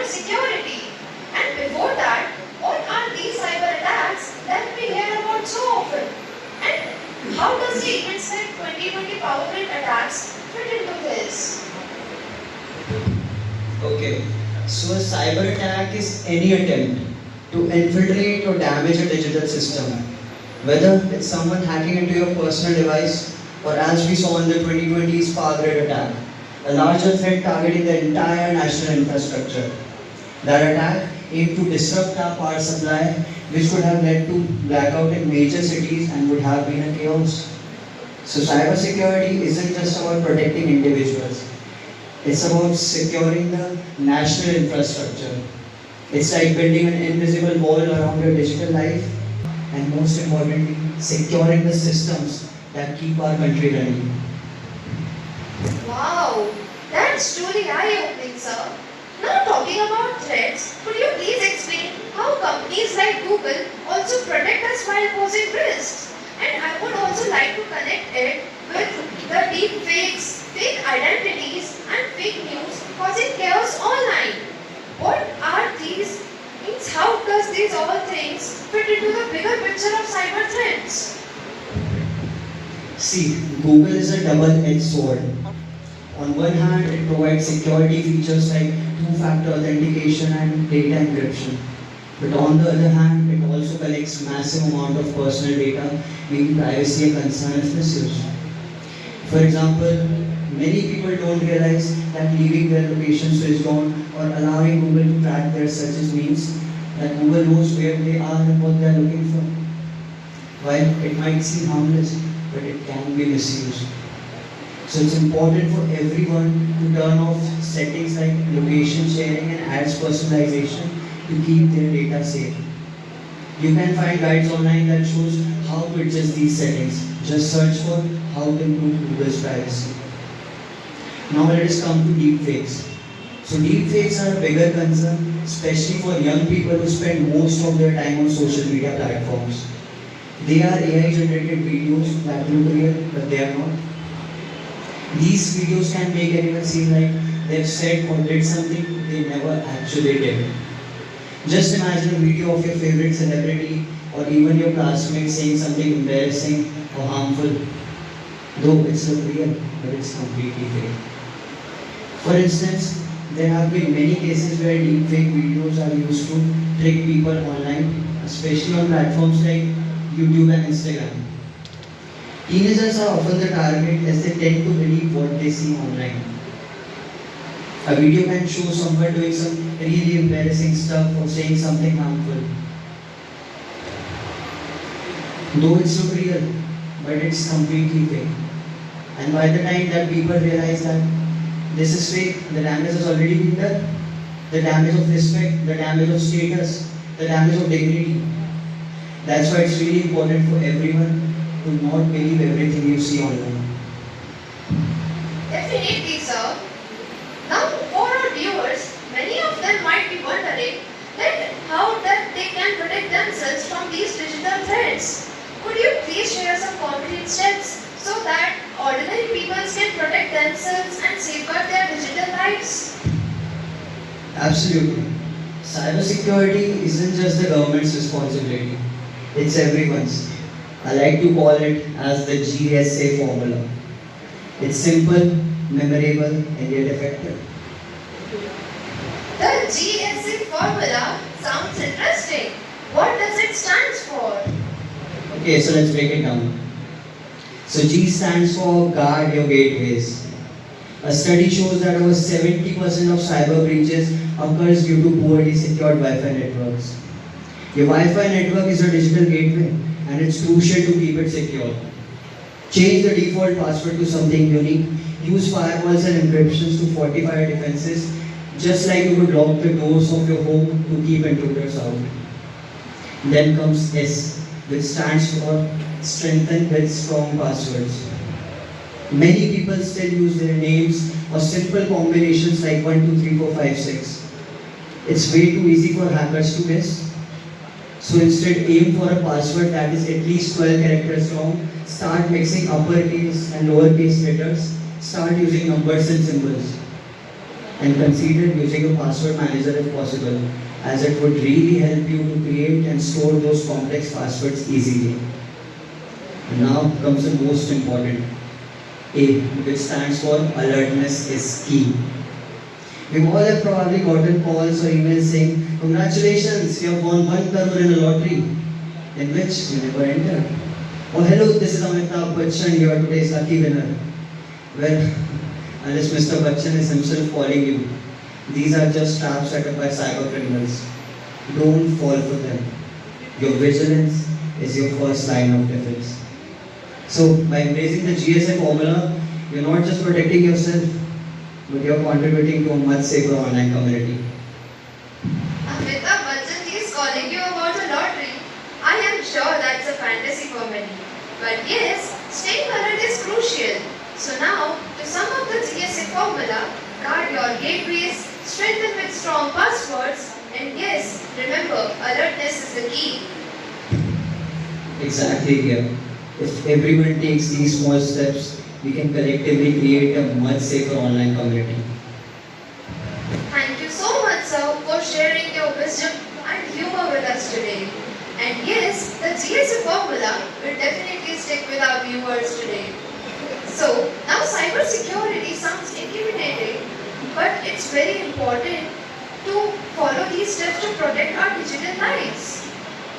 security. And before that, what are these cyber attacks that we hear about so often? And how does the events like 2020 power grid attacks fit into this? Okay, so a cyber attack is any attempt to infiltrate or damage a digital system, whether it's someone hacking into your personal device or as we saw in the 2020's power grid attack, a larger threat targeting the entire national infrastructure. That attack aimed to disrupt our power supply, which could have led to blackout in major cities and would have been a chaos. So cybersecurity isn't just about protecting individuals. It's about securing the national infrastructure. It's like building an invisible wall around your digital life and most importantly, securing the systems that keep our country running. Wow, that's truly eye-opening, sir. Now talking about threats, could you please explain how companies like Google also protect us while posing risks? And I would also like to connect it with the deepfakes, fake identities, and fake news causing chaos online. What are these? Means how does these all things fit into the bigger picture of cyber threats? See, Google is a double-edged sword. On one hand, it provides security features like two-factor authentication and data encryption. But on the other hand, it also collects massive amount of personal data, making privacy a concern if misused. For example, many people don't realize that leaving their location switched on or allowing Google to track their searches means that Google knows where they are and what they are looking for. While it might seem harmless, but it can be misused. So it's important for everyone to turn off settings like location sharing and ads personalization to keep their data safe. You can find guides online that shows how to adjust these settings. Just search for how to improve Google's privacy. Now let us come to deepfakes. So deepfakes are a bigger concern, especially for young people who spend most of their time on social media platforms. They are AI generated videos that look real, but they are not. These videos can make anyone seem like they've said or did something they never actually did. Just imagine a video of your favorite celebrity or even your classmate saying something embarrassing or harmful. Though it's look real, but it's completely fake. For instance, there have been many cases where deepfake videos are used to trick people online, especially on platforms like YouTube and Instagram. Teenagers are often the target as they tend to believe what they see online. A video can show someone doing some really embarrassing stuff or saying something harmful. Though it's look real, but it's completely fake. And by the time that people realize that this is fake, the damage has already been done. The damage of respect, the damage of status, the damage of dignity. That's why it's really important for everyone to not believe everything you see online. Definitely, sir. Now, for our viewers, many of them might be wondering that how that they can protect themselves from these digital threats. Could you please share some concrete steps so that ordinary people can protect themselves and safeguard their digital lives? Absolutely. Cybersecurity isn't just the government's responsibility, it's everyone's. I like to call it as the GSA formula. It's simple, memorable, and yet effective. The GSA formula sounds interesting. What does it stand for? Okay, so let's break it down. So G stands for guard your gateways. A study shows that over 70% of cyber breaches occurs due to poorly secured Wi-Fi networks. Your Wi-Fi network is a digital gateway and it's crucial to keep it secure. Change the default password to something unique. Use firewalls and encryptions to fortify your defenses, just like you would lock the doors of your home to keep intruders out. Then comes S, which stands for strengthen with strong passwords. Many people still use their names or simple combinations like 1, 2, 3, 4, 5, 6. It's way too easy for hackers to guess. So instead aim for a password that is at least 12 characters long. Start mixing uppercase and lowercase letters. Start using numbers and symbols. and consider using a password manager if possible, as it would really help you to create and store those complex passwords easily. And now comes the most important. A, which stands for alertness is key. We all have probably gotten calls or emails saying, "Congratulations, you have won 1 crore in a lottery," in which you never entered. Or, "Hello, this is Amitabh Bachchan, you are today's lucky winner." Well, unless Mr. Bachchan is himself calling you, these are just traps set up by cyber criminals. Don't fall for them. Your vigilance is your first line of defense. So, by embracing the GSA formula, you're not just protecting yourself, but you're contributing to a much safer online community. Amitabh Bachchan is calling you about a lottery. I am sure that's a fantasy for many. But yes, staying alert is crucial. So now, to sum up the GSA formula, guard your gateways, strengthen with strong passwords, and yes, remember, alertness is the key. Exactly here. If everyone takes these small steps, we can collectively create a much safer online community. Thank you so much, sir, for sharing your wisdom and humor with us today. And yes, the GSA formula will definitely stick with our viewers today. So, now cybersecurity sounds intimidating, but it's very important to follow these steps to protect our digital lives.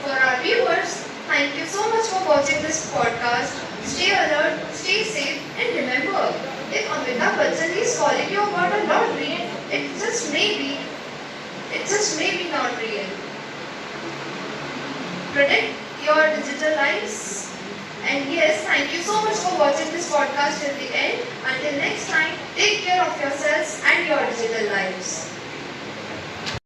For our viewers, thank you so much for watching this podcast. Stay alert, stay safe, and remember, if Amitabh Bachchan is calling you about a lottery, it just may be not real. Protect your digital lives. And yes, thank you so much for watching this podcast till the end. Until next time, take care of yourselves and your digital lives.